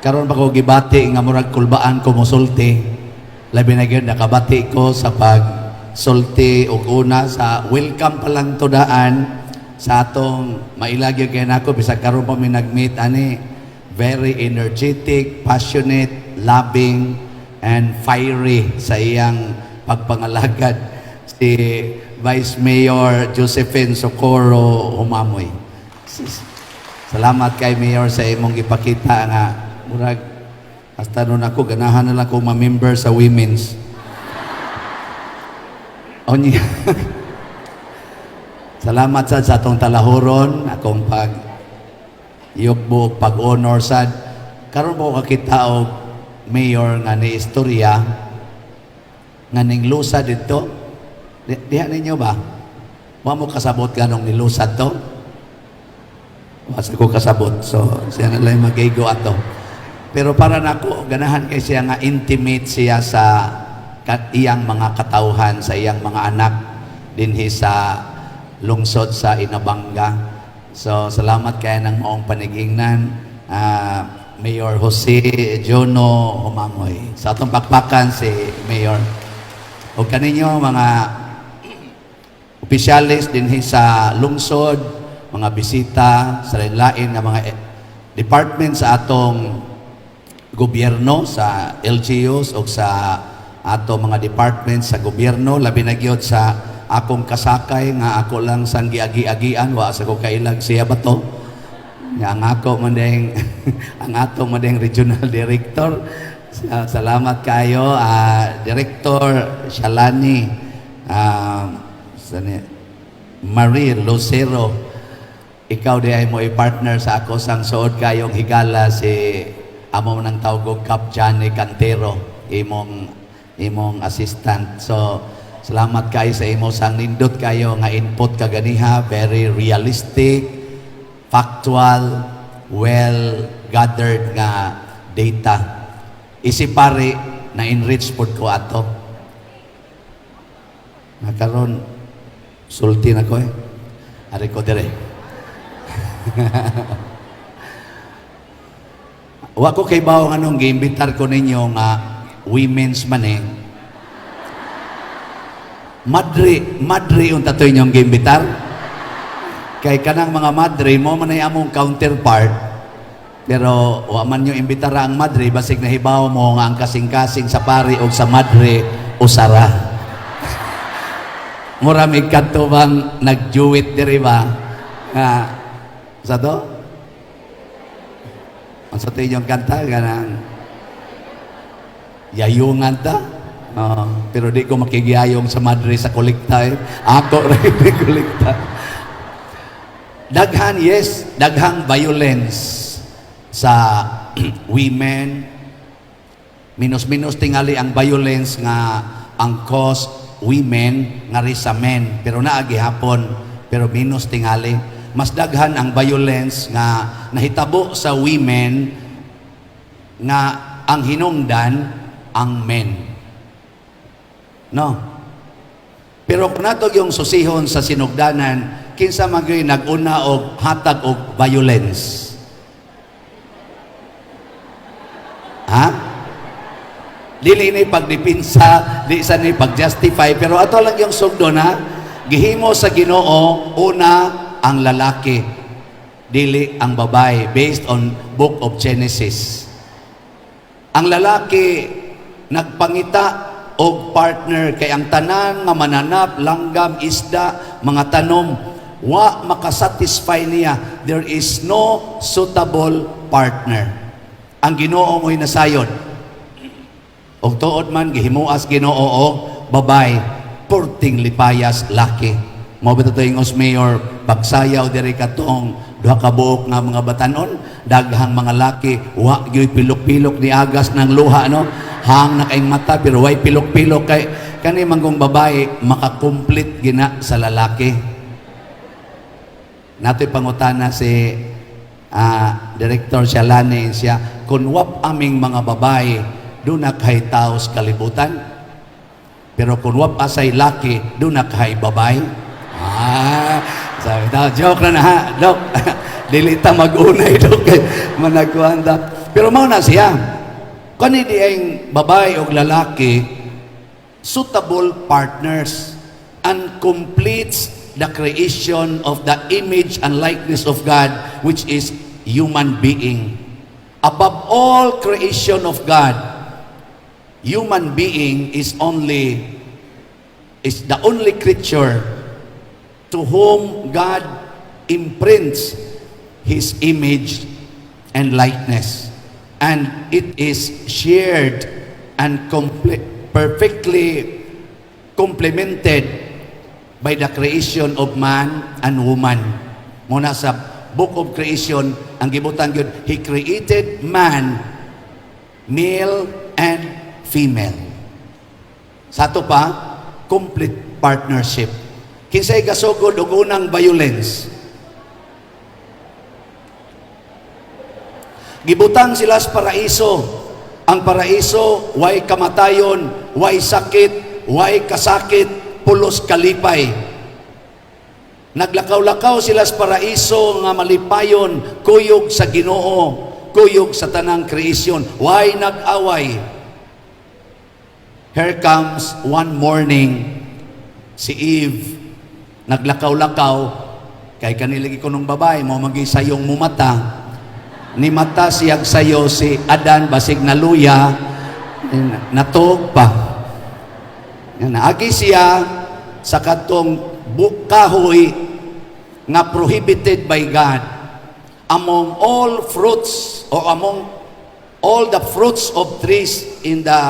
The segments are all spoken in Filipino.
karon pa ko gibati nga murag kulbaan ko mosulti. Labi na gyud nakabati ko sa pagsulti og una sa welcome pa lang to daan sa atong mailagyo kay nako bisag karon pa mi nagmeet ani. Very energetic, passionate, loving, and fiery sa iyang pagpangalagad si Vice Mayor Josephine Socorro Humamoy. Salamat kay Mayor sa imong ipakita nga murag hasta nun ako ganahan na lang kong ma-member sa women's. Onya. Salamat sa atong talahuron akong yugbo pag-honor sad karon po kakita og mayor nga ni istorya nga ning lusa dito diha ninyo ba wa mo kasabot ganong nilusad to wa sa ko kasabot so siya na lang magigo ato pero para nako ganahan kay siya nga intimate siya sa iyang mga katawhan sa iyang mga anak dinhi sa lungsod sa Inabanga. So, salamat kaya ng maong panigingnan, Mayor Jose Jono Humamoy. Sa atong pakpakan si Mayor. O kaninyo, mga opisyalis din sa lungsod, mga bisita, sa lain na mga department sa atong gobyerno, sa LGUs o sa atong mga department sa gobyerno, labi na gyud sa akong kasakay nga ako lang sang giagi-agian wa sa ko kailag siya ba to nga ang ako mandeng ang atong mandeng regional director salamat kayo Director Shalani Marie Lucero ikaw di ay mo i-partner sa ako sang suod kayong higala si amo nang tawag Cap Johnny Cantero imong assistant so salamat kayo sa imo sang nindot kayo nga input kaganiha, very realistic, factual, well gathered nga data. Isipari na enrich pod ko ato. Nakaron sulti na ko Ari ko dire. Wa ko kay bawo anong giimbitar ko ninyo nga women's man Madre yung tatoy niyong giimbitar. Kay kanang mga madre mo man ay among counterpart. Pero wa man yung imbitara ang madre basig nahibaw mo nga ang kasing-kasing sa pari o sa madre usara. Mura may kanto bang nag-juwit diri ba? Sa to? Ang sa to inyong kanta ganang yayungan ta? Pero di ko makigiyayong sa madre sa kolekta Ako rin di kolekta. Daghan, yes, daghang violence sa women. Minus-minus tingali ang violence nga ang cause women nga sa men. Pero naagi hapon, pero minus tingali. Mas daghan ang violence nga nahitabo sa women nga ang hinungdan ang men. No. Pero kung nato yung susihon sa sinugdanan, kinsa magay naguna og hatag og violence? Ha? Dili ni pagdipinsa, di sa ni pagjustify, pero ato lang yung sugdo na gihimo sa Ginoo una ang lalaki, dili ang babae based on Book of Genesis. Ang lalaki nagpangita og partner kay ang tanan nga mananap, langgam, isda, mga tanom wa makasatisfy niya. There is no suitable partner. Ang Ginoo mo'y nasayod. Og tuod man gihimuas Ginoo og babay, porting lipayas laki. Mao bitaw ingos Mayor pagsayaw diri katong duha ka buok nga mga batanon, daghang mga laki wa gyud pilok-pilok ni agas ng luha no. Hang na kayong mata pero way pilok-pilok kay kani manggong babae makakomplete gina sa lalaki. Nato'y pangutana si Director Shalani siya kung wap aming mga babae doon nakay taos kalibutan pero kung wap asay laki doon nakay babae. Sabi na, joke na ha, Dok. Dilita mag-unay, Dok. Managkuhan, Dok. Pero mao na siya. Kani di ang babae o lalaki, suitable partners and completes the creation of the image and likeness of God, which is human being. Above all creation of God, human being is the only creature to whom God imprints His image and likeness. And it is shared and perfectly complemented by the creation of man and woman. Muna sa Book of Creation, ang gibutan yun, He created man, male and female. Sa ito pa, complete partnership. Kinsay gasugod og unang violence. Gibutang sila sa paraiso. Ang paraiso, way kamatayon, way sakit, way kasakit, pulos kalipay. Naglakaw-lakaw sila sa paraiso nga malipayon, kuyog sa Ginoo, kuyog sa tanang kreasyon, way nag-away. Here comes one morning, si Eve, naglakaw-lakaw, kay kanilagi ko nung babae, mo mag-isayong mumata, ni mata siyag sayo si Adan basig na luya natog pa naagi siya sa katong kahoy nga prohibited by God. Among all fruits or among all the fruits of trees in the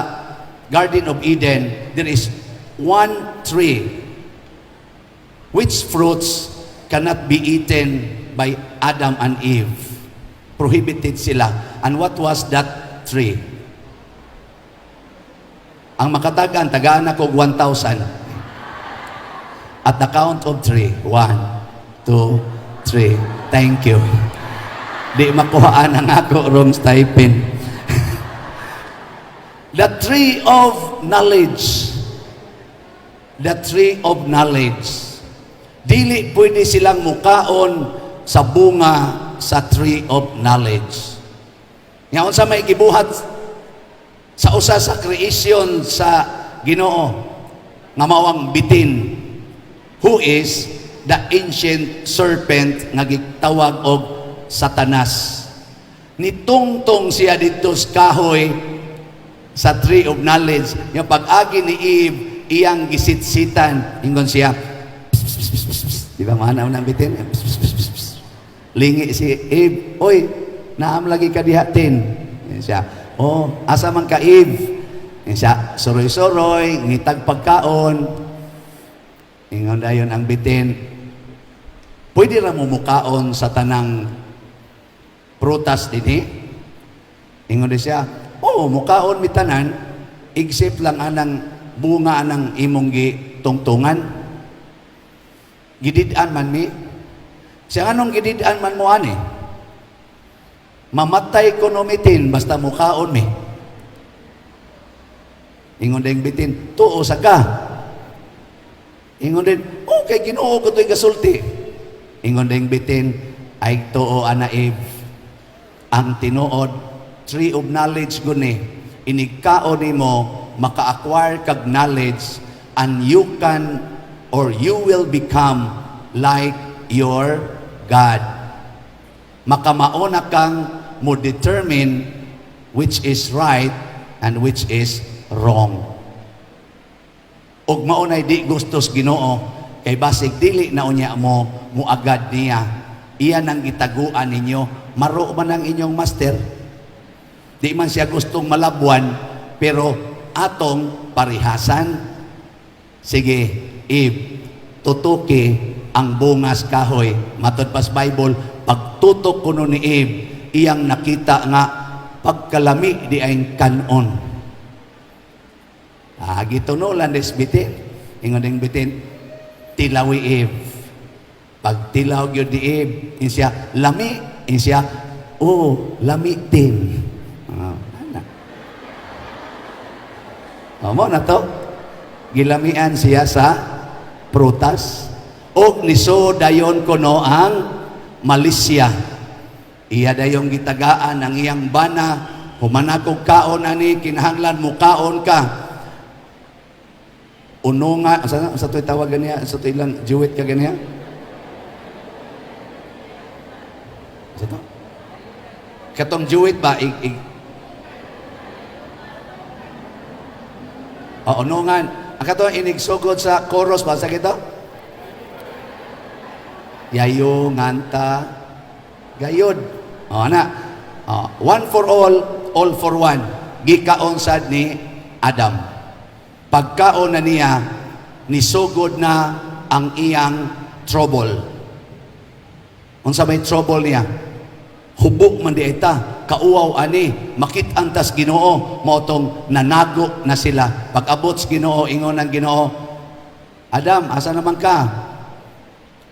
Garden of Eden, there is one tree which fruits cannot be eaten by Adam and Eve. Prohibited sila. And what was that tree? Ang makatagan, tagaan ako 1,000. At the count of 3. 1, 2, 3. Thank you. Di makuhaan ang ako wrong stipend. The tree of knowledge. The tree of knowledge. Dili pwede silang mukaon sa bunga sa tree of knowledge. Ngayon sa may gibuhat sa usa sa creation sa Ginoo nga mawang bitin, who is the ancient serpent nga gitawag og Satanas. Nitungtong siya dito sa kahoy sa tree of knowledge. Yung pag-agi ni Eve, iyang gisitsitan, ingon siya, di ba mahanaw ng bitin? Lingi si Eve, oy, naam lagi ka dihatin. Yan siya, oh, asa man ka Eve? Yan siya, suroy-suroy, ngitag pagkaon. Ingon dayon ang bitin. Pwede ra mo mukaon sa tanang prutas dinhi? Ingon di siya, oh, mukaon mi tanan, except lang anang bunga anang imong gitungtungan. Gidid-an man mi. Siya anong gidid-an man mo ani? Mamatay ko numitin basta mukaon mi. Ingon ding bitin, tuo sa ka. Ingon din, okay, Ginoo ko to'y gasulti. Ingon ding bitin, ay tuo ana Eve. Ang tinuod, tree of knowledge guni, inigkaon nimo maka-acquire kag knowledge and you can or you will become like your God. Makamauna kang mo determine which is right and which is wrong. Og maunay di gustos Ginoo kay basig dili na unya mo muagad niya. Iyan ang gitaguan ninyo. Maro man ang inyong master. Di man siya gustong malabuan pero atong parihasan. Sige, Eve, tutuki ang bungas kahoy. Matod pas Bible, pagtutok kuno ni Eve, iyang nakita nga pagkalami di ay kanon. Gitunulan des bitin. Ingon ding bitin, tilawi Eve. Pag tilaw gyud di Eve, insya lami, insya lami din. Mo na to. Gilamian siya sa prutas. Og niso dayon kuno ang Malaysia. Iya dayong gitagaan ang iyang bana, humanakog kaon ani, kinahanglan mo kaon ka. Uno nga, sa to'y tawag ganiya, sa to'y lang, juwit ka ganiya? Sa to? Katong juwit ba, unungan. Ang katong inigsugod sa chorus ba, sa kito? Yayo, nganta, gayod. One for all for one. Gikaon sad ni Adam. Pagkaon na niya, nisugod na ang iyang trouble. Unsa may trouble niya? Hubok man di ita, kauaw ani, makit-antas Ginoo, motong nanago na sila. Pag-abot sa Ginoo, ingon ang Ginoo, Adam, asa naman ka?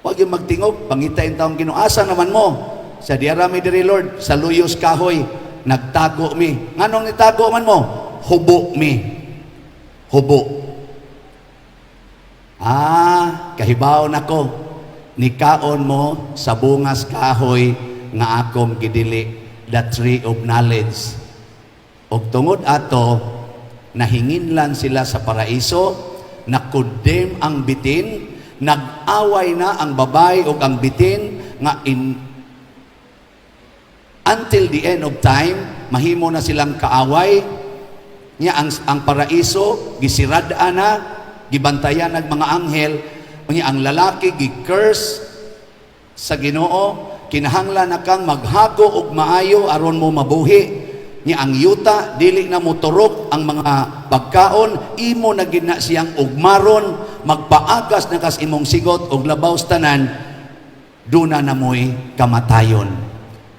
Huwag yung magtingog, pangitain taong Ginoo, asa naman mo? Sa diarami diri Lord, sa luyos kahoy, nagtago mi. Nganong nitago man mo? Hubo mi. Hubo. Kahibaw nako, nikaon mo sa bungas kahoy nga akong gidili, the tree of knowledge. Og tungod ato, nahinginlan sila sa paraiso, nakondem ang bitin, nag-away na ang babay o ang bitin, nga until the end of time, mahimo na silang kaaway, niya ang paraiso, gisirada na, gibantayan ng mga anghel, niya ang lalaki, gi-curse sa Ginoo, kinahanglan na kang maghago og maayo aron mo mabuhi. Niya ang yuta, dili na mo turok ang mga pagkaon, imo na gina siyang ugmaron, magpaagas na kas imong sigot og labaw tanan, duna na mo'y kamatayon,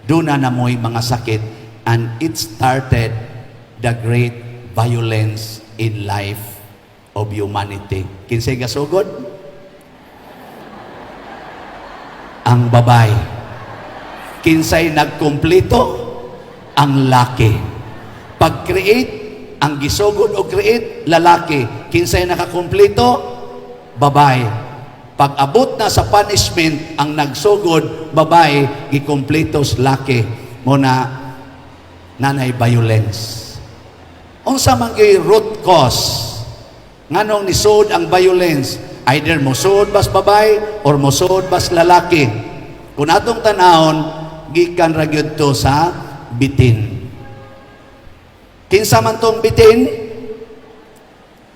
duna na mo'y mga sakit, and it started the great violence in life of humanity. Kinsay gasugod? Ang babay. Kinsay nagkumpleto? Ang laki. Pag-create, ang gisugod o create, lalaki. Kinsay nakakumpleto? Babae. Pag-abot na sa punishment, ang nagsugod, babae, gikumpletos laki. Muna, nanay violence. Unsa man kay root cause? Nganong nisud ang violence? Either musud bas babae or musud bas lalaki. Kung atong tanahon, gikan ra gyud to sa bitin. Kinsa man tong bitin?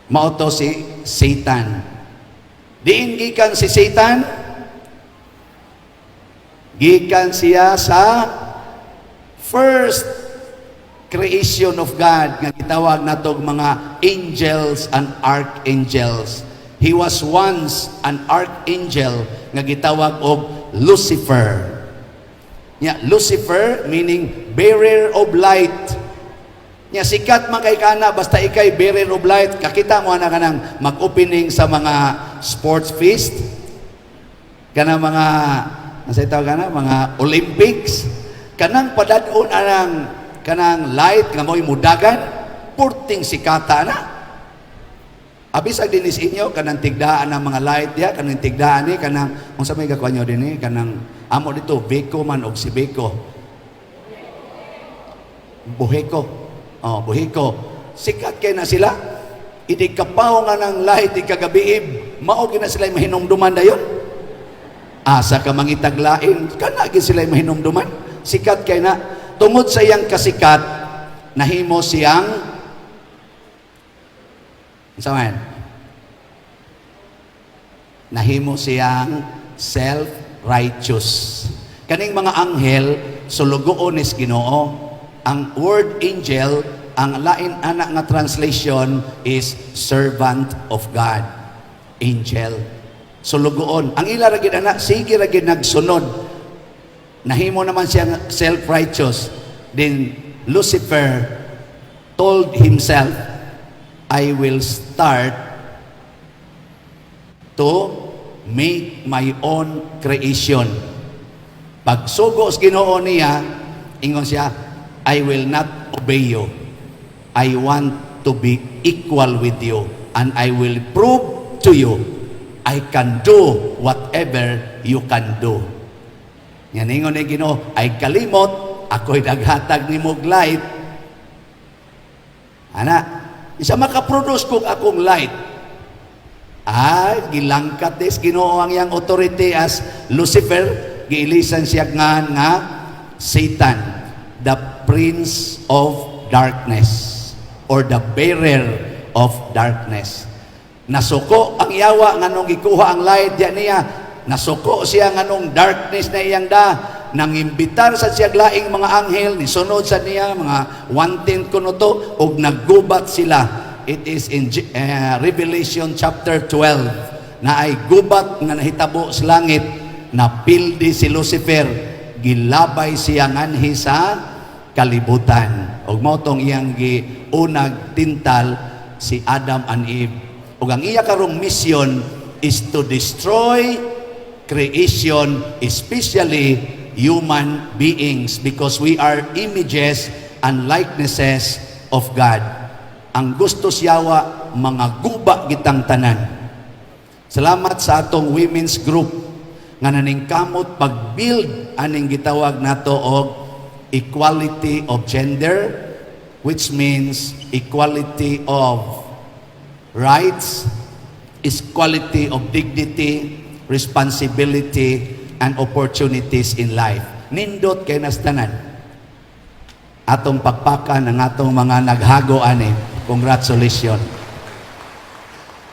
Mao to si Satan. Diin gikan si Satan? Gikan siya sa first creation of God nga gitawag natog mga angels and archangels. He was once an archangel nga gitawag og Lucifer. Lucifer meaning bearer of light. Sikat man kay kana basta ikay bearer of light, kakita mo na kanang mag-opening sa mga sports feast, kanang mga mga Olympics, kanang padadon anang kanang light nga mo'y mudagan, purting sikata na. Abis ag dinis inyo kanang tigdaan ng mga light diya, kanang tigdaan ni kanang unsa may gakuan nyo dinhi kanang amo dito Beko man og si Beko. Buheko. Buheko. Sikat kay na sila. Idi kapaw nga ng light ikagabiib, mao gina sila mahinumduman dayon. Asa ka mangitaglain, kana gid sila mahinumduman. Sikat kay na tungod sa iyang kasikat, nahimo siyang nahimo siyang self-righteous. Kaning mga anghel, sulugoon is Ginoo. Ang word angel, ang lain anak nga translation is servant of God. Angel. Sulugoon. Ang ila ra gid anak, sige ra gid nagsunod. Nahimo naman siyang self-righteous. Then Lucifer told himself, I will start to make my own creation. Pag sugos Ginoo niya, ingon siya, I will not obey you. I want to be equal with you, and I will prove to you I can do whatever you can do. Nga ningon ni Ginoo, ay kalimot, ako'y naghatag ni mog light. Ana, isa makaproduce kog akong light. Gilangkat des Ginoo ang yang authority as Lucifer, giilisan siya nga Satan, the prince of darkness or the bearer of darkness. Nasuko ang yawa nga nung gikuha ang light diya niya. Nasuko siya nga nung darkness na iyang nangimbitar sa siya laing mga anghel, nisunod sa niya mga 1/10 kuno to, og naggubat sila. It is in Revelation chapter 12 na ay gubat nga nahitabo sa langit, napildi si Lucifer, gilabay siya nganhi sa kalibutan. Og mao tong iyang giunag tintal si Adam and Eve. Ug ang iya karong mission is to destroy creation, especially human beings, because we are images and likenesses of God. Ang gusto siyawa, mga guba gitang tanan. Salamat sa atong women's group nga naningkamot pag-build aning gitawag nato og equality of gender, which means equality of rights, equality of dignity, responsibility, and opportunities in life. Nindot kay nastanan. Atong pagpakan ang atong mga naghago ani. Congratulations.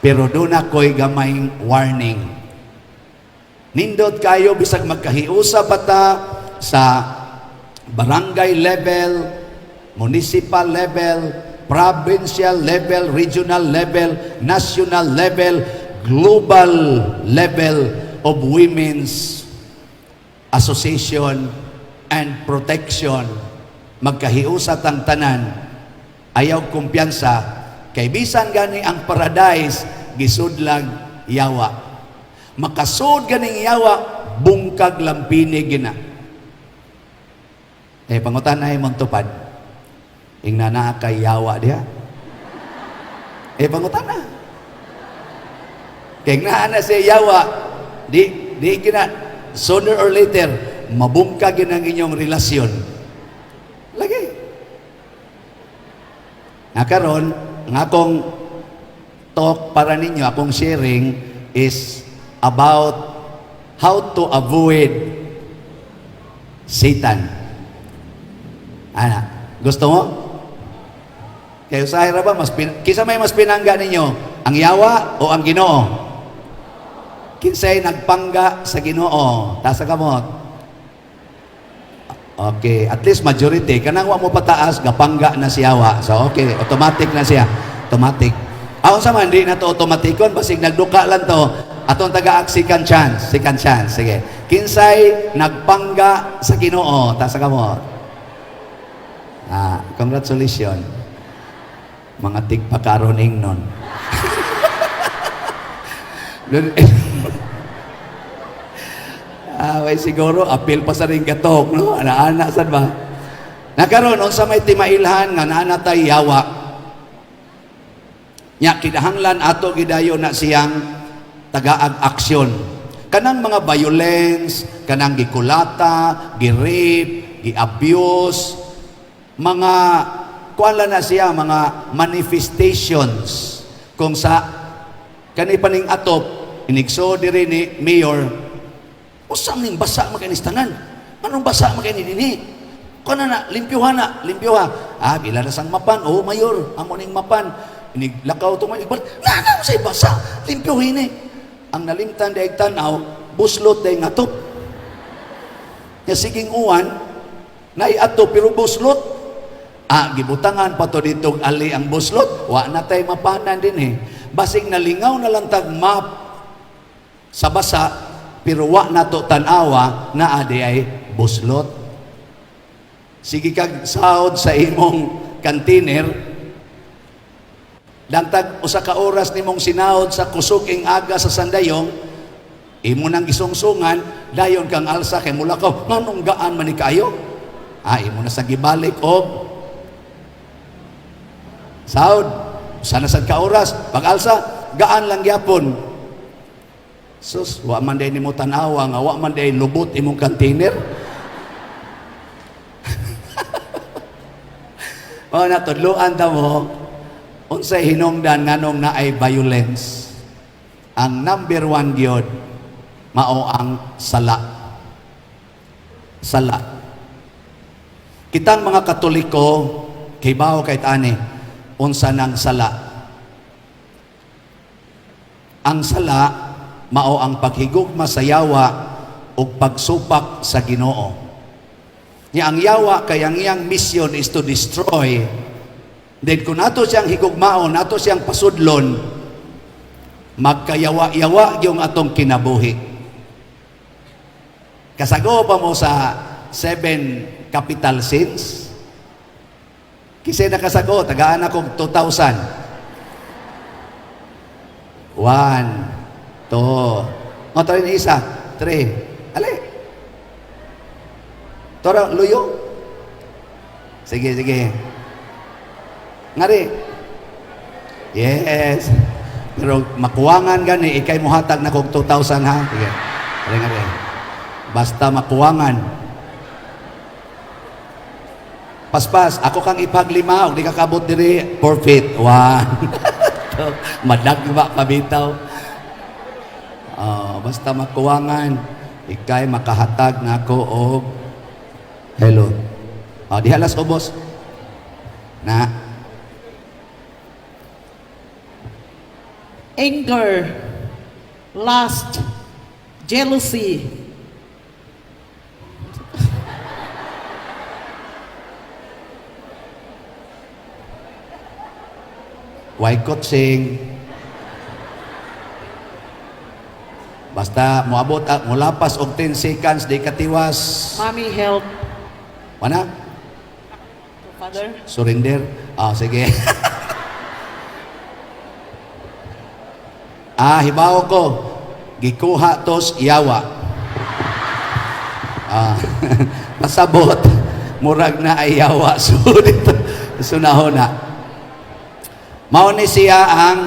Pero doon ako'y gamayng warning. Nindot kayo bisag magkahiusa pa ta sa barangay level, municipal level, provincial level, regional level, national level, global level of women's association and protection. Magkahiusat ang tanan, ayaw kumpiyansa, kay bisan gani ang paradise, gisudlag yawa. Makasud ganing yawa, bungkag lampini gina. Pangutan ay mong tupad, ingna na kay yawa diha. Pangutan na. Kaya nga na siya yawa, di kina, sooner or later, mabungkag yun ang inyong relasyon. Lagi. Karon, ang akong talk para ninyo, akong sharing is about how to avoid Satan. Gusto mo? Kaya usahay ra ba, kisa may mas pinangga ninyo, ang yawa o ang Ginoo? Kinsay nagpangga sa Ginoo, tasa kamot. Okay, at least majority. Kanang wa mo pataas, gapangga na siyawa. So okay, automatic na siya. Automatic. Ako sa man, di na to automaticon. Basig nagduka lang to. Atong taga-ak second chance. Second chance. Sige. Kinsay nagpangga sa Ginoo, tasa kamot. Congratulations. Mga tigpakaron ingnon. Way siguro apil pa sa ring gatok, no? Ana-ana sad ba? Nakaroon unsa may timailhan nga naanatay yawa. Nya kinahanglan ato gidayo na siyang tagaag aksyon. Kanang mga violence, kanang gikulata, gi-rape, gi-abuse, mga kuala na siya mga manifestations kung sa kani paning atop inigso diri ni Mayor. Usang ning basa makanistanan. Anong basa makani dinhi? Kana na limpyuhan na, limpyuha. Bila na sang mapan, mayor, amo ning mapan. Iniglakaw to man ibal. Nana say basa, limpyuhin ni. Ang nalimtan daig tanaw, buslot day ngatop. Ya siging uwan, naiato pero buslot. Gibutangan pa to dito ali ang buslot. Wa na tay mapanan din Basig nalingaw na lang tag map sa basa. Pero wa na to tanawa na adi ay buslot. Sige kag sahod sa imong container, dantag usa ka oras nimong sinahod sa kusog ing aga sa sandayong, imo nang gisungsungan, dayon kang alsa kay mula ka, nganong gaan man ni kayo? Imo na sa gibalik og sahod. Sana sad ka oras, pag alsa, gaan lang gyapon. Sus, wa man day nimo tan-awa nga wa man day lubot imong container. O natudloan ta mo unsay hinungdan nganong naay violence. Ang number one gyud mao ang sala. Sala. Kitang mga Katoliko kibaw kahit ani unsa nang sala. Ang sala mao ang paghigugma sa yawa ug pagsupak sa Ginoo. Nya ang yawa kay ang iyang mission is to destroy. Then kung nato siyang higugmaon, nato siyang pasudlon, magkayawa-yawa yung atong kinabuhi. Kasago pa mo sa 7 capital sins? Kisay nakasago, tagaan akong 2,000. 1, 2. Motorin na isa. 3. Ali. Tora, luyo. Sige, sige. Ngari. Yes. Pero makuwangan gani, ikay mo hatag na kong 2,000 ha. Sige. Ngari, ngari. Basta makuwangan. Paspas, ako kang ipaglima, o di kakabot diri, forfeit. 1. Madag ba pabitaw? Basta makuwangan, ikay makahatag na ako og hello. Di halas ubos. Na. Anger, lust, jealousy, Why coaching? Basta moabot mulapas og 10 seconds di katiwas. mommy help, Mana? father. Surrender. Sige. Hibaw ko. Gikuha tos yawa. Pasabot. Murag na ay yawa. So dito. Sunahon na. Mao ni siya ang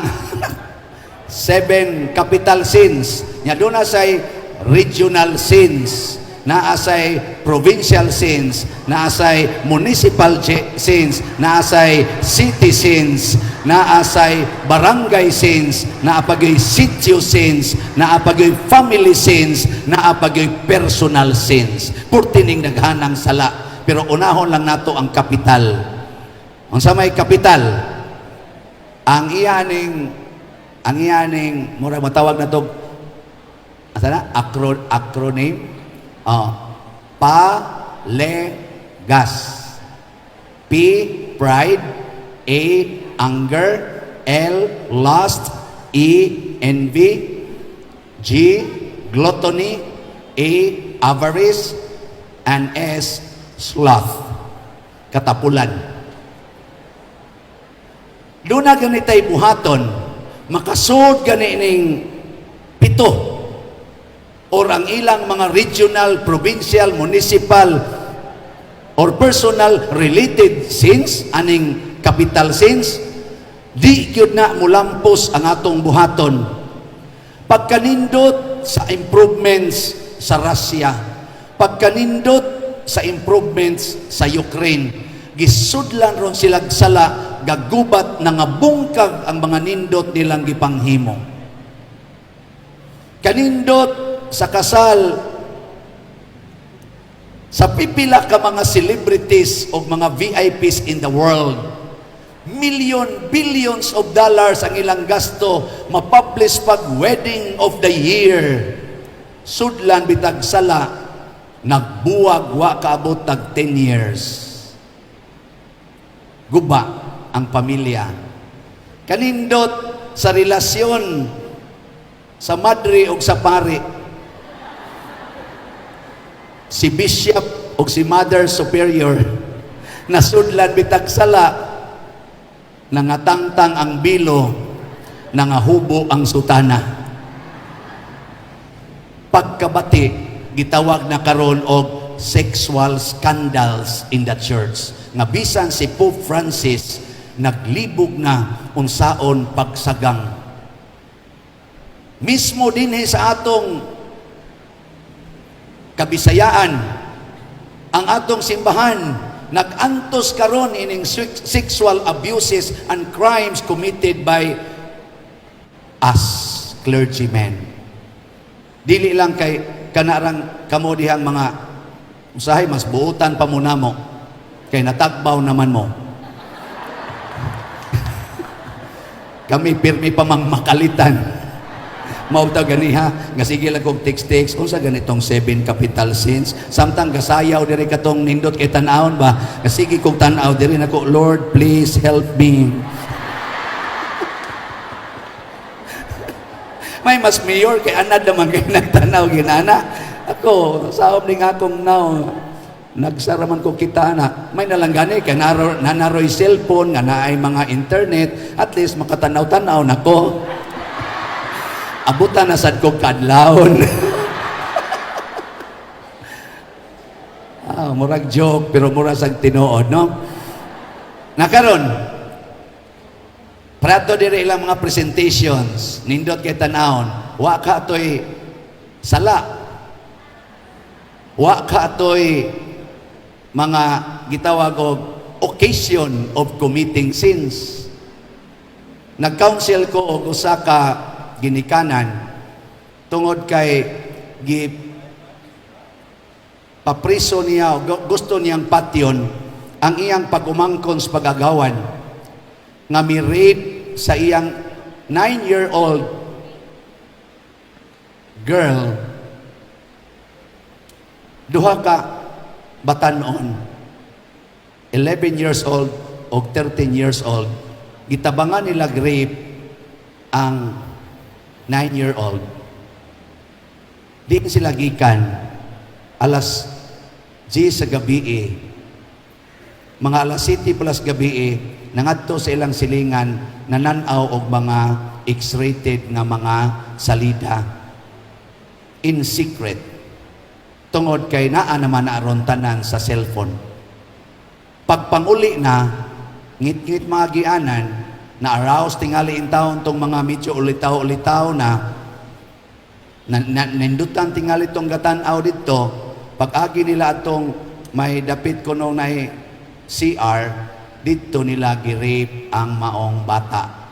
7 capital sins. Nya doon na say regional sins, naasay provincial sins, naasay municipal sins, naasay city sins, naasay barangay sins, naapagay sitio sins, naapagay family sins, naapagay personal sins. Purtining naghanang sala. Pero unahon lang nato ang kapital. Unsa may kapital? Ang iyaning mura matawag na to acronym. Palegas. P, pride. A, anger. L, lust. E, envy. G, gluttony. A, avarice. And S, sloth. Katapulan. Doon na ganitay buhaton, makasud ganining 7 or ang ilang mga regional, provincial, municipal or personal related sins, aning capital sins, di gyud na mulampos ang atong buhaton. Pagkanindot sa improvements sa Russia, pagkanindot sa improvements sa Ukraine, gisudlan ron silang sala, gagubat na nga bungkag ang mga nindot nilang gipanghimo. Kanindot sa kasal sa pipila ka mga celebrities o mga VIPs in the world, billions of dollars ang ilang gasto mapublish pag wedding of the year. Sudlan bitag sala, nagbuwag wa kaabot tag 10 years. Guba ang pamilya. Kanindot sa relasyon sa madre o sa pari, si bishop o si mother superior, nasudlan bitag sala, nangatangtang ang bilo, nangahubo ang sutana. Pagkabati, gitawag na karon og sexual scandals in the church. Nga bisan si Pope Francis naglibog na unsaon pagsagang. Mismo din sa atong Kabisayaan, ang atong simbahan nag-antos karon ining sexual abuses and crimes committed by us clergymen. Dili lang kay kanarang kamo dihang mga usahay, mas buutan pa muna mo kay natagbaw naman mo. Kami pirmi pa mang makalitan. Mauta ganiha, nga sige lang kong text-text, kung sa ganitong 7 capital sins, samtang gasayaw diri katong nindot kay tanawon ba, nga sige kong tanaw diri nako, Lord, please help me. May mas mayor kay anad naman kay nagtanaw ginana. Ako, saom ning akong now, nagsaraman ko kita na. May nalanggani kay nanaroy cellphone, nga naay mga internet, at least makatanaw-tanaw nako. Abutan na sad ko kadlawon. Murag joke, pero mura sang tinuod, no? Nakaron, prato diri ilang mga presentations, nindot kay tanawon, wa ka atoy sala. Wa ka atoy mga gitawag og occasion of committing sins. Nag-counsel ko og usa ka ginikanan tungod kay papriso niya, gusto niyang patyon ang iyang pagumangkon sa pagagawan nga mi-rape sa iyang 9-year-old girl. Duha ka batanon, 11 years old o 13 years old, gitabangan nila rape ang 9-year-old. Di sila gikan alas 10 sa gabi, mga alas 7 plus gabi, nangadto sa ilang silingan, nananaw og mga X-rated nga mga salida in secret, tungod kay naa naman aron tanan sa cellphone. Pagpanguli na, ngit-ngit mga gianan, na-arouse tingali in taon tong mga medyo ulitaw-ulitaw na nindutan tingali tong gatanaw dito, pag-agi nila atong may dapit kuno na CR, dito nila gi-rape ang maong bata.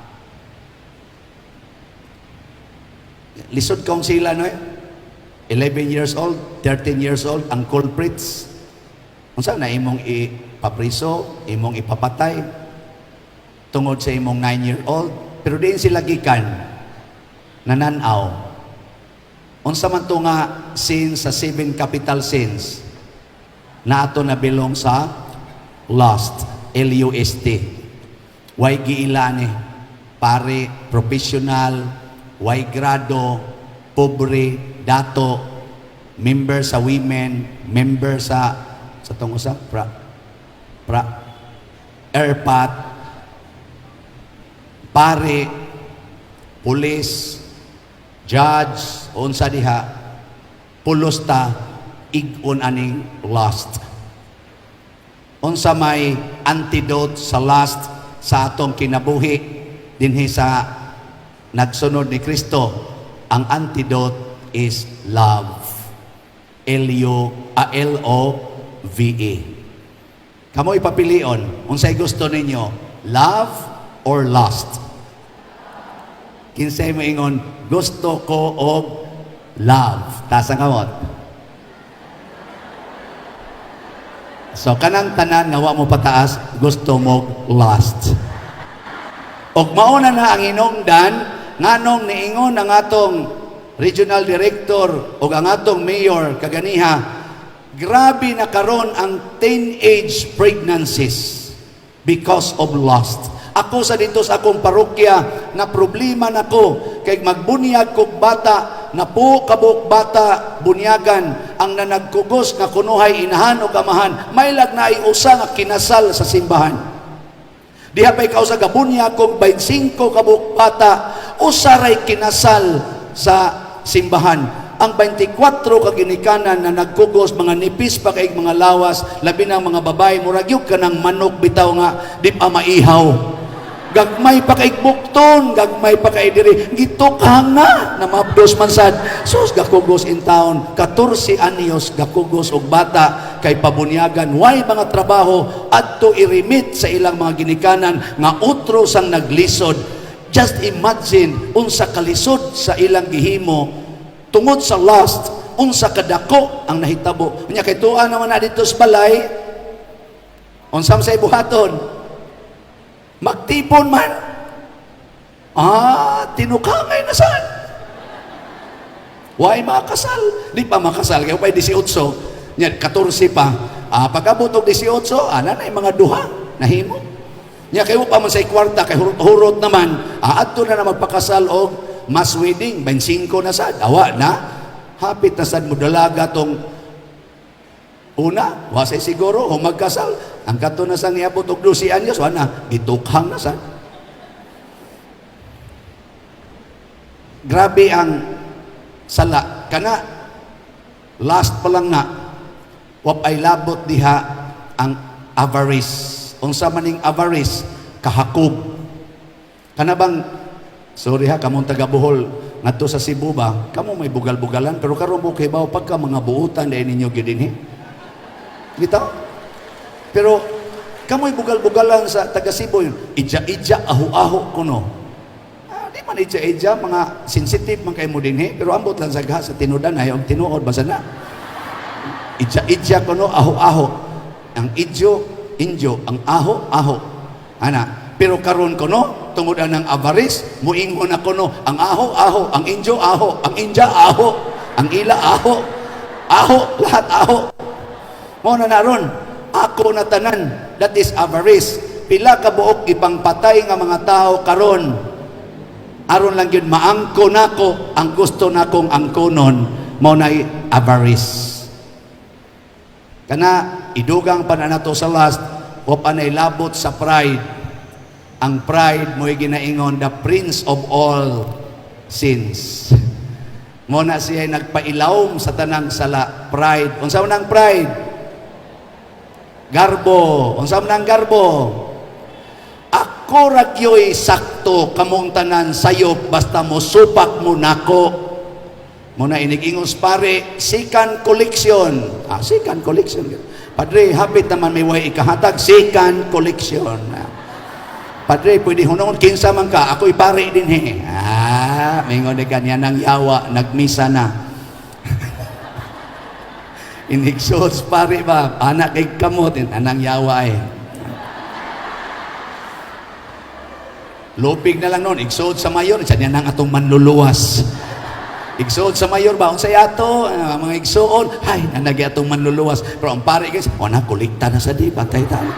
Lisod kong sila, no? 11 years old, 13 years old, ang culprits. Kung saan na imong ipapriso, imong ipapatay, tungod sa imong 9-year-old, pero diin sila gikan, nananaw. Unsa man to nga sin sa 7 capital sins, na ato na bilong sa lust, L-U-S-T. Way giila ni, pare, professional, way grado, pobre, dato, member sa women, member sa tungo sa airpat, pare, pulis, judge, unsa diha, pulos ta, igon aning lust. Unsa may antidote sa lust sa atong kinabuhi dinhi sa nagsunod ni Kristo? Ang antidote is love. L-O-V-E. Kamo ipapilion, unsay gusto ninyo, love or lust? Kinsay mo ingon, gusto ko og love. Tasa kamot. So, kanang tanan nga wa mo pataas, gusto mo lust. Og mauna na ang hinungdan, nganong niingon ang atong regional director o ang atong mayor kaganiha, grabe na karon ang teenage pregnancies because of lust. Ako sa dito sa akong parokya, na problema nako kay magbunyag kog bata, na po kabuk bata bunyagan ang nanagkugos nga kunuhay inahan o kamahan, may lag na ay usa nga kinasal sa simbahan. Diha pa'y kausa gabunyag kog 25 kabuk bata, usaray kinasal sa simbahan. Ang 24 kaginikanan na nagkugos, mga nipis pa kay mga lawas, labi ng mga babae, murag yung ka ng manok bitaw nga, di pa maihaw. Gagmay pa kay bukton, gagmay pa kay diri. Gitukang na mabdos man sad. Sus gakugos in town, 14 anyos gakugos og bata kay pabunyagan way mga trabaho adto irimit sa ilang mga ginikanan nga utro sang naglisod. Just imagine unsa kalisod sa ilang gihimo tungod sa lust, unsa kadako ang nahitabo. Unya kay tuwa naman na dito sa balay. Unsam say buhaton? Magtipon man. Tinukangay na saan? Why makasal? Di pa makasal. Kaya pa 18. Yan, 14 pa. Pagkabot og 18, na yung mga duha. Nahimo. Nya kayo pa man sa kwarta, kay hurot naman. Adto na magpakasal og mass wedding. 25 na sad. Awa na. Hapit na sad mo dalaga tong una, wasay siguro, o magkasal. Ang kato na sang niabot og 12 anyos, wana, itukhang na sa. Grabe ang sala. Kana, last pa lang na, wapay labot diha ang avarice. Unsa maning avarice, kahakog. Kana bang, sorry ha, kamong taga Bohol, ngadto sa Cebu ba, kamo may bugal-bugalan, pero karon mo kay bawo pagka mga buutan dahil ninyo gidinhi. Dito? Pero kamoy bugal-bugalan sa taga Cebu yun. Ija-ija, ahu-ahu kuno. Di man ija-ija, mga sensitive man kayo mo din pero ambot lang sa tinudan ay ang tinuod basa na. Ija-ija kuno, ahu-ahu. Ang injo, ang ahu-ahu. Ana, pero karon kuno, tungod ng avarice, muingon na kuno, ang ahu-ahu, ang injo, ahu, ang inja, ahu, ang ila, ahu, lahat ahu. Mo na naron, ako na tanan, that is avarice. Pila ka buok ibang patay nga mga tao karon. Aron lang yun maangko nako ang gusto nakong angkonon, mo na avarice. Kana idugang pa na nato sa last, o panay labot sa pride. Ang pride mo ginaingon the prince of all sins. Mo na siya nagpailawom sa tanang sala, pride. Unsa man ang pride? Garbo. Unsa man ang garbo? Ako ra gyoy sakto kamong tanan sayop basta mo supak mo nako. Mo na inigingos pare, second collection. Second collection. Padre, hapit naman may way ikahatag, second collection. Padre, pwede hunong kinsa man ka, ako'y pare din mingon na ganyan ng yawa, nagmisa na. Inigsos pare ba, anak kay kamot, anang yawa Lupig na lang noon, igsood sa mayor, siya nang atong manluluwas. Igsood sa mayor ba, unsay ato, mga igsoon, ay, nanagi atong manluluwas. Pero ang pare guys, kulikta na sa di, patay tayo.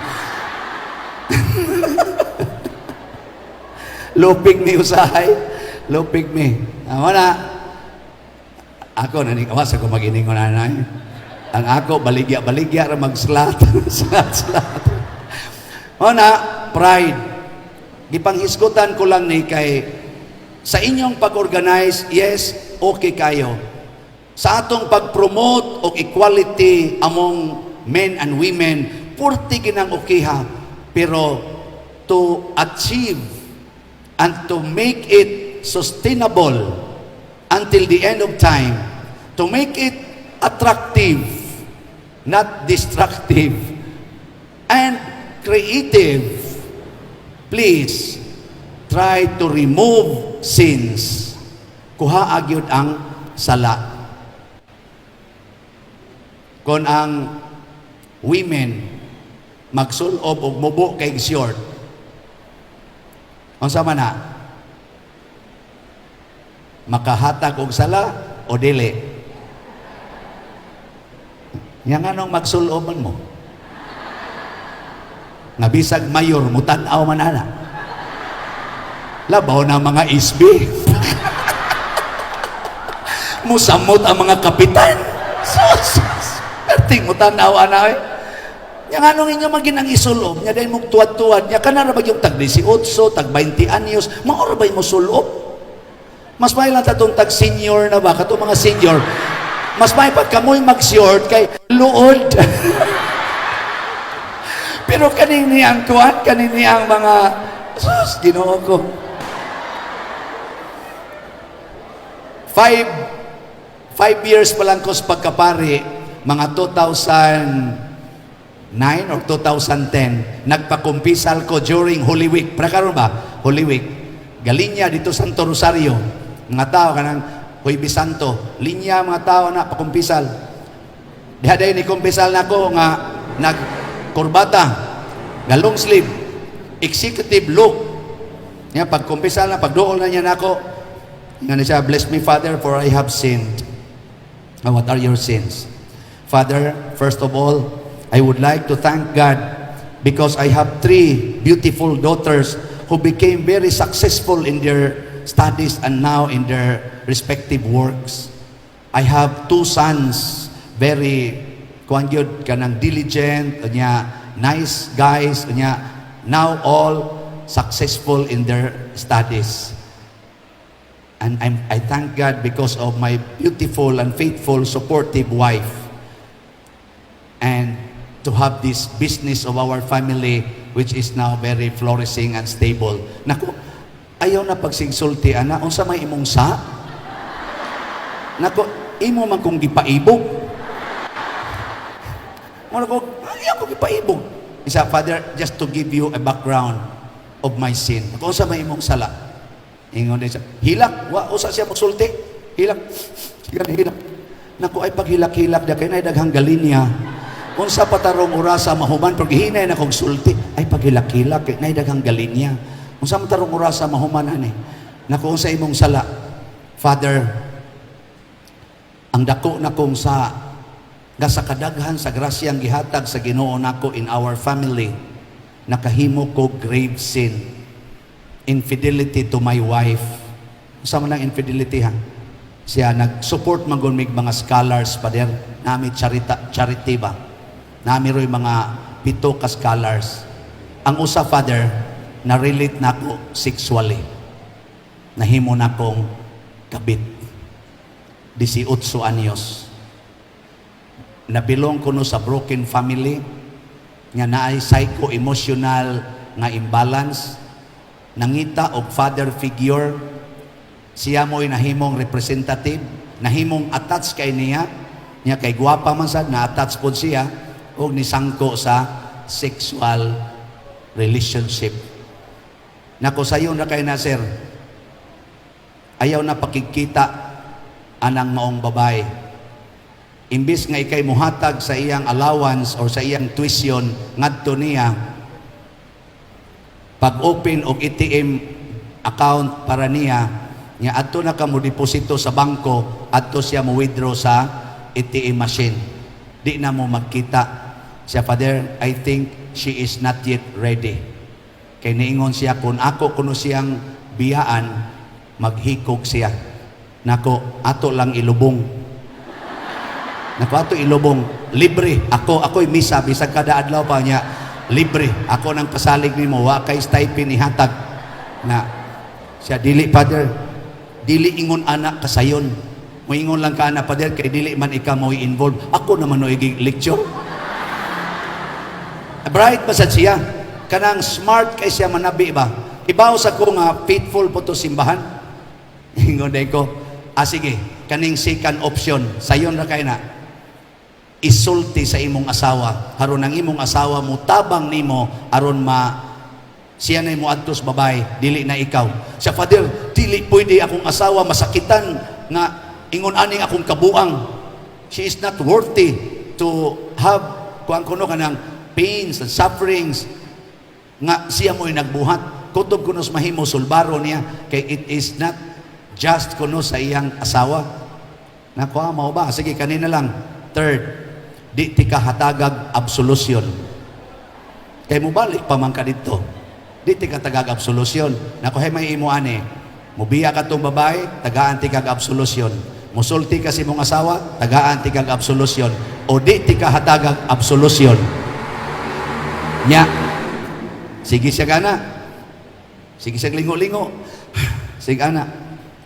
Lupig mi usahay, lupig mi. Ako nanikawas ako mag-ining ko nanay. Ang ako, baligya-baligya ra mag-slat. Slat. Pride. Gipanghisgutan ko lang ni kay sa inyong pag-organize, yes, okay kayo. Sa atong pag-promote og equality among men and women, purti ginang okay ha. Pero to achieve and to make it sustainable until the end of time, to make it attractive, not destructive, and creative, please try to remove sins. Kuha agyod ang sala. Kung ang women magsulob og mubo kay short, unsa man na? Makahatag og sala o dili? Yang anong magsuloban mo? Nga bisag mayor, mutanaw man ana. Labaw na mga isbi. Musamot ang mga kapitan. Perting mutanaw ana Yang anong inyo maging ang isulob, nya dahil mong tuwad-tuwad, nya kanara ba yung tag 18, tag 20 anyos, maura ba yung sulob? Mas may lang tatong tag senior na ba, katong mga senior, mas may pagkamoy mag-short kay luod. Pero kanini ang tuwan, kanini ang mga Sus, Ginoo ko. 5 years pa lang ko sa pagkapari, mga 2009 or 2010, nagpakumpisal ko during Holy Week. Para karon ba? Holy Week. Galinya dito Santo Rosario. Mga tao kanang Huwebes Santo. Linya mga tao na pakumpisal. Diha day ni kumpisal nako nga nagkurbata, nga long sleeve, executive look. Nya pagkumpisal na pagduol na niya nako. Nga siya, bless me Father for I have sinned. What are your sins? Father, first of all, I would like to thank God because I have 3 beautiful daughters who became very successful in their studies and now in their respective works. I have 2 sons, very kuangyod kanang diligent, unya nice guys, unya now all successful in their studies. And I thank God because of my beautiful and faithful, supportive wife. And to have this business of our family, which is now very flourishing and stable. Naku, ayaw na pagsigsulti, ana, unsa may imong sa? Naku, imo man kong gipaibog. Naku, ayaw ko gipaibog. Isa, Father, just to give you a background of my sin. Naku, unsa may imong sala? Ingon din siya, hilak, usa siya magsulti. Hilak, hilak. Naku, ay paghilak-hilak, da kay na daghang galinya. Unsa patarong orasa mahuman pag hinay na kog sulti ay paghilak-hilak nay daghang galinya. Unsa matarong orasa mahuman ani? Naku unsa imong sala? Father, ang dako na kong sa kadaghan sa grasyang gihatag sa Ginoo nako in our family, nakahimo ko grave sin. Infidelity to my wife. Unsa man ang infidelity ha? Siya nag-support man mig mga scholars pa der, nami charity ba? Nami roy mga 7 ka scholars. Ang usa Father, na-relate nako sexually. Nahimo na kong kabit. 18 anyos. Nabilong ko no sa broken family, nga naay psycho-emotional nga imbalance, nangita og father figure, siya mo'y nahimong representative, nahimong attach kay niya kay gwapa man sad, na-attach po siya, og nisangko sa sexual relationship. Nako sayo na kay na sir, ayaw na pakikita anang maong babae. Imbis nga ikay muhatag sa iyang allowance or sa iyang tuition ngadto niya, pag-open og ATM account para niya, nga adto na ka mo deposito sa bangko, adto siya mo withdraw sa ATM machine. Di na mo magkita. Siya, Father, I think she is not yet ready. Kay niingon siya, kung ako kuno siyang biyaan, maghikog siya. Nako, ato lang ilubong. Nako, ato ilubong. Libre. Ako'y misa, bisag kada adlaw pa niya, libre. Ako nang pasalig nimo, wa kay stipend ihatag. Na siya, dili Father, dili ingon anak kasayon. Moingon lang ka na Father, kay dili man ikaw mo i-involve. Ako naman o lecture. Bright pa sad siya. Kanang smart kay siya manabi ba? Ibaw sa ko nga faithful po to simbahan. Ingon day ko, sige, kaning second option, sayon ra kay na. Isulti sa imong asawa, haron ang imong asawa mo tabang nimo aron siya na mo adtos babae, dili na ikaw. Sa Father, dili pwede akong asawa masakitan nga ingon aning akong kabuang. She is not worthy to have kuan kuno kanang pains and sufferings nga siya mo'y nagbuhat. Kutob kuno sa mahimo sulbaro niya kay it is not just kuno sa iyang asawa. Nakuha mo ba? Sige, kanina lang. Third, di ti ka hatagag absolusyon. Kay mo balik pa man ka dito. Di ti ka tagag absolusyon. Nakuha may imo ani. Mubiya ka tong babae, tagaan ti kag absolusyon. Musulti ka si mong asawa, tagaan ti kag absolusyon. O di ti ka hatagag absolusyon. Nya. Sige siya gana. Sige siya lingo-lingo. Sige ana.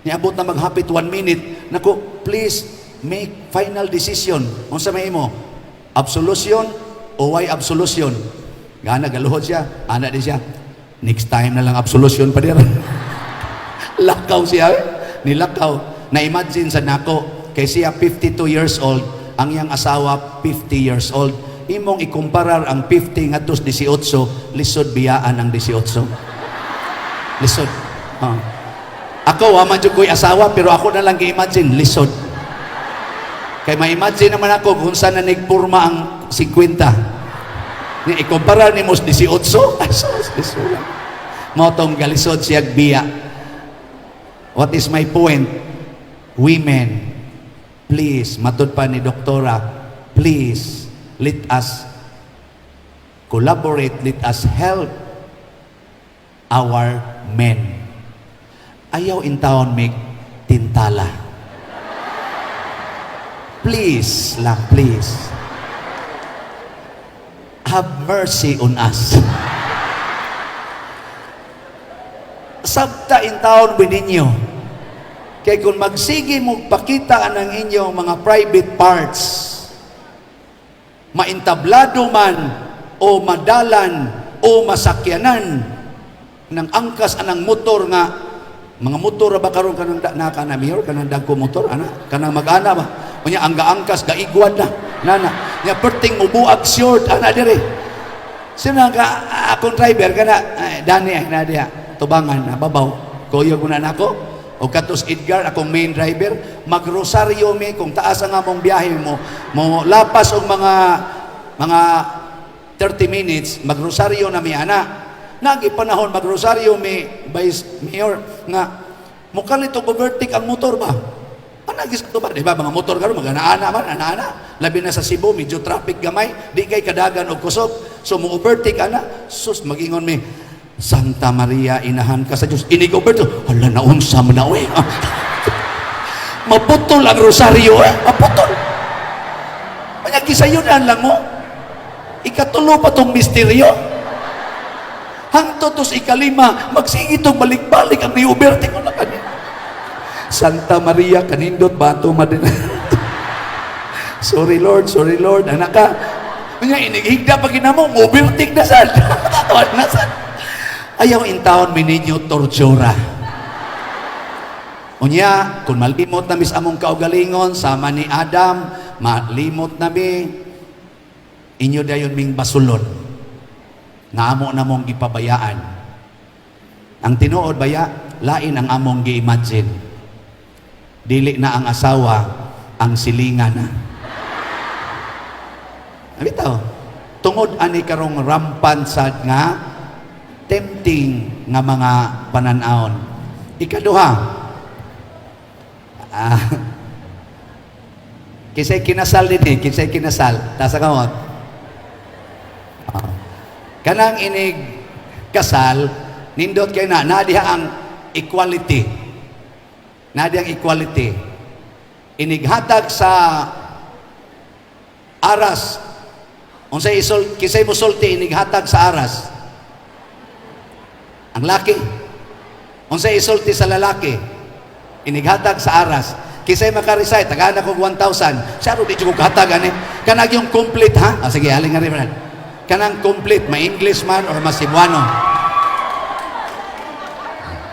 Niabot na maghapit 1 minute. Naku, please make final decision. Unsa may imo? Absolution o why absolution? Gana galuhod siya, ana di siya. Next time na lang absolution pa dira. Lakaw siya. Nilakaw. Na-imagine sa nako, kay siya 52 years old, ang iyang asawa 50 years old. Imong ikumparar ang 50 ngadto 18, lisod biyaan ang 18. Lisod. Ako, wa man jud ko'y asawa, pero ako na lang gi-imagine, lisod. Kay ma-imagine naman ako kung saan na nagpurma ang 50. Ni ikumpara ni mos 18, ay sus, lisod. Motong galisod siya biya. What is my point? Women, please, matud pa ni doktora, please, let us collaborate, let us help our men. Ayaw in town make tintala. Please lang, please. Have mercy on us. Sabta in town with ninyo. Kaya kung magsige mo pakita ang inyong mga private parts, maintablado man o madalan o masakyanan ng angkas anang motor nga, mga motor ba karon kanang na mayor kanang dagko motor ana kanang mag-ana ba unya ang gaangkas gaigwad na nana nya perting mubuag short ana dire sino ka akong driver kana dani na diha tubangan na babaw kuyo guna nako o katos Edgar akong main driver magrosaryo mi kung taas ang among biyahe mo lapas og mga 30 minutes magrosaryo na mi ana nagi panahon magrosaryo mi Vice Mayor nga mukalit og overtake ang motor ba anagis to ba di ba mga motor karon magana-ana man ana labi na sa Cebu medyo traffic gamay di kay kadagan og kusog so mo overtake ana sus magingon mi Santa Maria inahan ka sa Dios inig overtake hala naunsa man na we maputol ang rosaryo maputol anya kisayunan lang mo ikatulo pa tong misteryo hangtod tos ikalima, magsigitong balik-balik ang ni-uberte ko na kanina. Santa Maria, kanindot, bato madin. Sorry Lord, anak ka. Kanya, inigigda pag ginamo, ubirtik na sad. Ayaw in town, mininyo tortura. Unya, kung malimot na mis among kaugalingon, sama ni Adam, malimot na mi, inyo dayon ming basulon. Nga amo na mong gipabayaan. Ang tinuod baya, lain ang among gi-imagine. Dili na ang asawa, ang silingan na. Bitaw, tungod ani karong rampan sad nga tempting nga mga pananaon. Ikaduha, kisay kinasal din kisay kinasal, tasa kamot. Kanang inig kasal, nindot kay nadiha ang equality. Nadiha ang equality. Inighatag sa aras. Unsay kisay musulti inighatag sa aras. Ang laki. Unsay isulti sa lalaki. Inighatag sa aras. Kisay makarecite, tagana ko 1,000. Siya ro di ko hatag ani. Kanang yung complete ha. Sige, halin nga rin. Kanang complete, ma-English man or ma-Cebuano.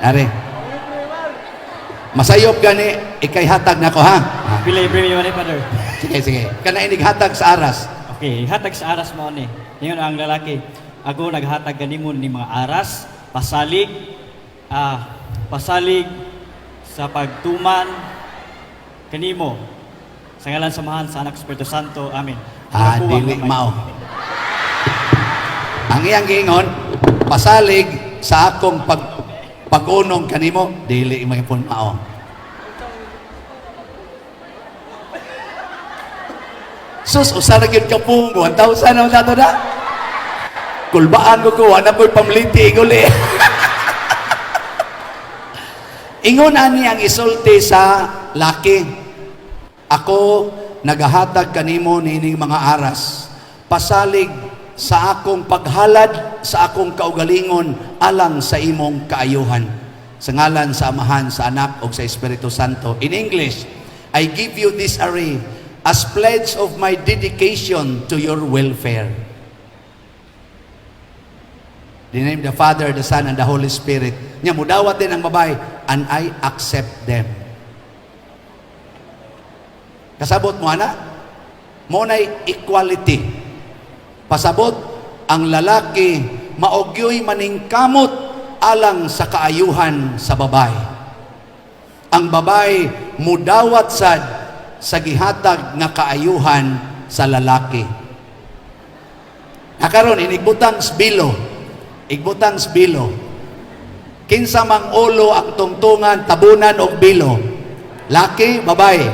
Are. Masayop gani, ikay hatag na ko ha. Pilay premium ni Father. Sige. Kanang inighatag sa aras. Okay, hatag sa aras mo ni. Ingon ang lalaki. Ako naghatag ganimon ni mga aras, pasalig sa pagtuman kanimo. Sa ngalan samahan sa Anak Espiritu Santo. Amen. Dili mao. Ang iyang giingon, pasalig sa akong pag-unong kanimo, dili mo ipon mao. Sus, usara gyud ka pong 1,000 na nato na. Kulbaan ko ana ko'y pamliti guli. Ingon ani ang isulti sa laki. Ako nagahatag kanimo nining mga aras. Pasalig sa akong paghalad, sa akong kaugalingon, alang sa imong kaayuhan. Sa ngalan sa Amahan, sa Anak, o sa Espiritu Santo. In English, I give you this array as pledge of my dedication to your welfare. The name the Father, the Son, and the Holy Spirit. Nya mudawat din ang babae, and I accept them. Kasabot mo ana, mo na'y equality. Pasabot, ang lalaki maogyoy maningkamot alang sa kaayuhan sa babae. Ang babae mudawat sad sa gihatag nga kaayuhan sa lalaki. Nakaron inigbutang sbilo. Igbutang sbilo. Kinsa mang ulo ang tungtungan, tabunan og bilo? Laki, babae?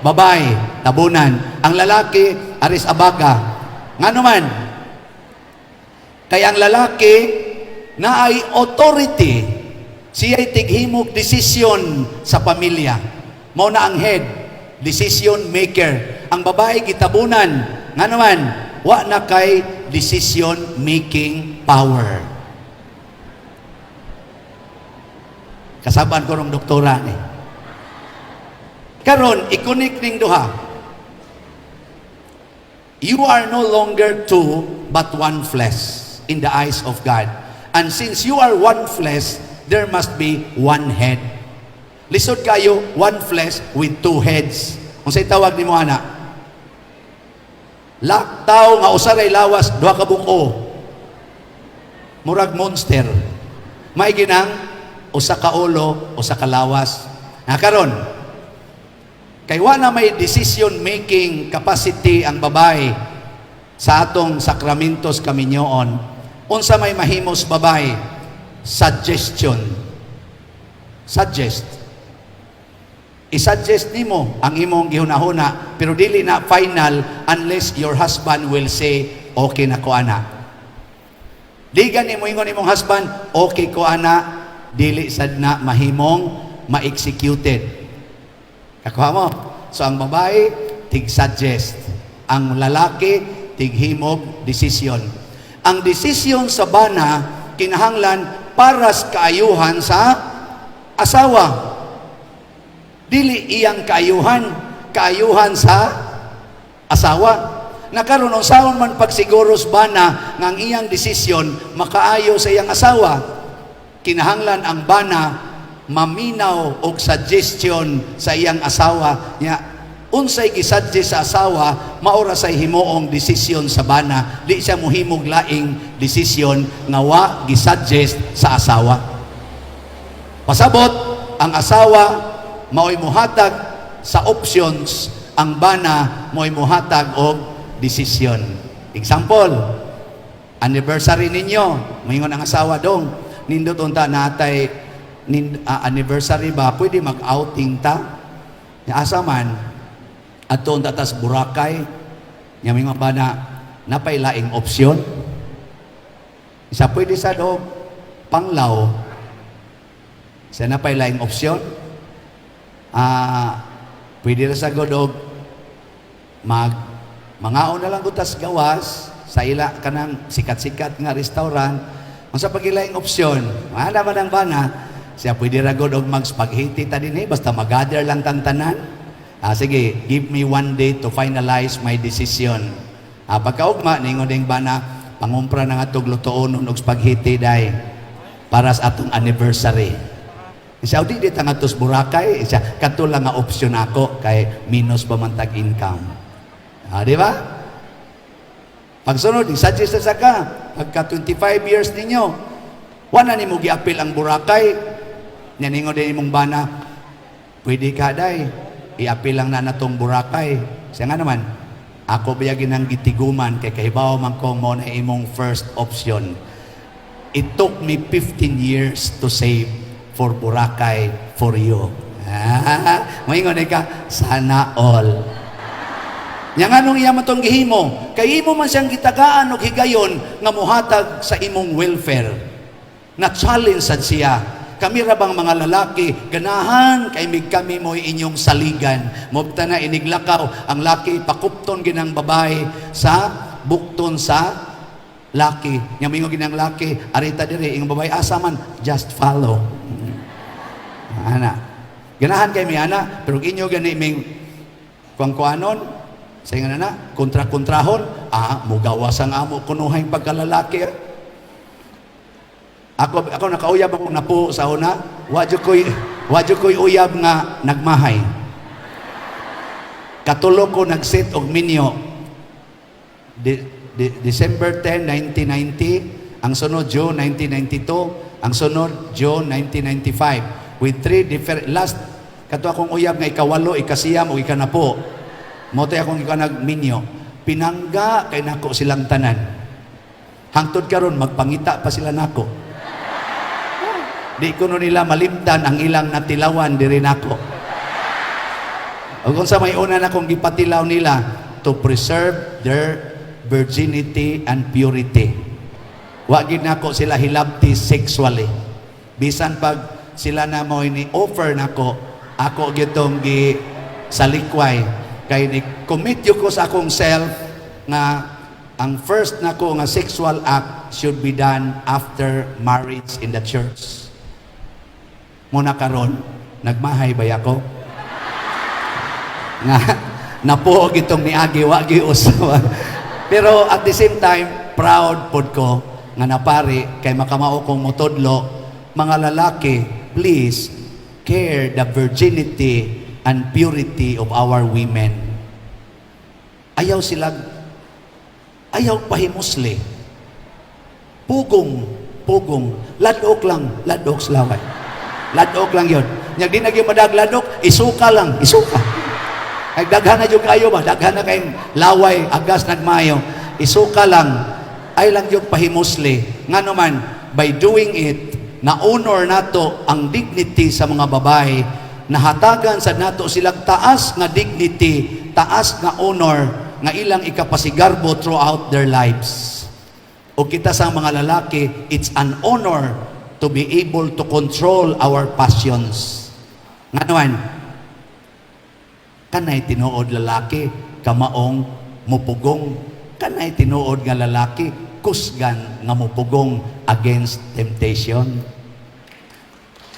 Babae, tabunan. Ang lalaki, aris abaga. Nga naman, kaya ang lalaki na ay authority, siya'y tighimog desisyon sa pamilya. Mao na ang head, decision maker. Ang babae gitabunan, nga naman, wa na kay decision making power. Kasaban ko ng doktora ni. Karon, ikonik ning duha. You are no longer two, but one flesh in the eyes of God. And since you are one flesh, there must be one head. Lisod kayo, one flesh with two heads. Kung sa'y tawag ni mo, anak, laktaw nga usaray lawas, duha ka buko. Murag monster. May ginang, usa ka ulo, usa ka lawas. Karon, kay wala may decision-making capacity ang babae sa atong sakramentos kaminyoon. Unsa may mahimos babae? Suggestion. Suggest. I-suggest nimo ang imong gihunahuna, pero dili na final unless your husband will say, okay na ko ana. Di gani mo ingon imong husband, okay ko ana, dili sad na mahimong ma-executed. Kakuha mo. So ang babae, tig-suggest. Ang lalaki, tighimog desisyon. Ang desisyon sa bana, kinahanglan para sa kaayuhan sa asawa. Dili iyang kaayuhan sa asawa. Nakaroon ng saon man pagsiguros bana ng iyang desisyon makaayo sa iyang asawa. Kinahanglan ang bana maminaw og suggestion sa iyang asawa nya unsay gisuggest sa asawa maura say himuong desisyon sa bana, di siya mohimog laing desisyon nga wa gisuggest sa asawa. Pasabot ang asawa mao'y muhatag sa options, ang bana mao'y muhatag og desisyon. Example, anniversary ninyo, moingon ang asawa dong, nindot unta natay anniversary ba, pwede mag-outing ta? Asa man, at doon tatas Boracay, yung mga ba na napailaing opsyon? Isa pwede sa doon, Panglao, sa napailaing opsyon? Pwede na sa godog, mangaon na lang gutas gawas, sa ila ka ng sikat-sikat nga restaurant, ang sa pagilaing opsyon, wala man ang bana, siya pwede ragod og mag-spaghetti ta din basta mag-gather lang tantanan. Sige, give me one day to finalize my decision. Pagkaugma, ningon ding bana, pangumpra na nga itong lutoon og spaghetti day para sa atong anniversary. Siya, di dito nga tos Boracay, siya, kato lang nga option ako kay minus pa man tag income. Di ba? Pagsunod, i-suggest sa ka, pagka 25 years ninyo, wala ni mo gi-appeal ang Boracay, naningo din imong bana, pwede ka day, i-appeal lang na natong Boracay. Siya nga naman, ako bayagin ng gitiguman, kay kahibaw man ko mo na imong first option. It took me 15 years to save for Boracay for you. Maingon ka, sana all. Yang anong iya matong gihimo, kay imo man siyang gitagaan o higayon nga muhatag sa imong welfare. Na-challenge sad siya. Kami rabang mga lalaki, ganahan kay mig kami mo inyong saligan. Mobta na iniglakaw, ang laki pakupton ginang babae sa bukton sa laki. Ngamingo ginang laki, arita dire, ang babae asaman, just follow. Ana. Ganahan kay mi ana, pero inyo gani ming kuan-kuanon, sa nga na, kontra-kontrahon, mugawas ang amo kunuhay pagkalalaki. Ako nakauyab ako napo sa una. Wadyo ko'y uyab nga nagmahay. Katulo ko nag-set og minyo. December 10, 1990, ang sunod June 1992, ang sunod June 1995 with 3 different kato akong uyab nga ikawalo, ikasiyam o ikanapo. Motoy akong nagminyo. Pinangga kay nako silang tanan. Hangtod karon magpangita pa sila nako. Di ko nila malimtan ang ilang natilawan diri nako. O kung sa may una na kong gipatilaw nila to preserve their virginity and purity. Wa gid nako sila hilabti sexually. Bisan pag sila na mo ini offer nako, ako gitong gi salikway kay ni commit ko sa akong self nga ang first nako nga sexual act should be done after marriage in the church. Muna karon nagmahay ba ako? Nga napuog itong niagi wagi usawa. Pero at the same time proud pod ko nga napari kay makamao kong motodlo, mga lalaki, please care the virginity and purity of our women. Ayaw pahimusli. Pugong, ladok lang, ladok slaway. Ladok lang yun. Nyag di nagyong madagladok, isuka lang, isuka. Ay daghan na yung kayo ba? Daghan na kayong laway, agas, nagmayo. Isuka lang. Ay lang yung pahimusli. Nga naman, by doing it, na-honor nato ang dignity sa mga babae, nahatagan sa nato silang taas nga dignity, taas nga honor, nga ilang ikapasigarbo throughout their lives. O kita sa mga lalaki, it's an honor to be able to control our passions. Nga naman, kanay tinuod lalaki, kamaong mupugong. Kanay tinuod nga lalaki, kusgan nga mupugong against temptation.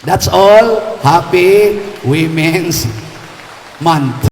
That's all. Happy Women's Month.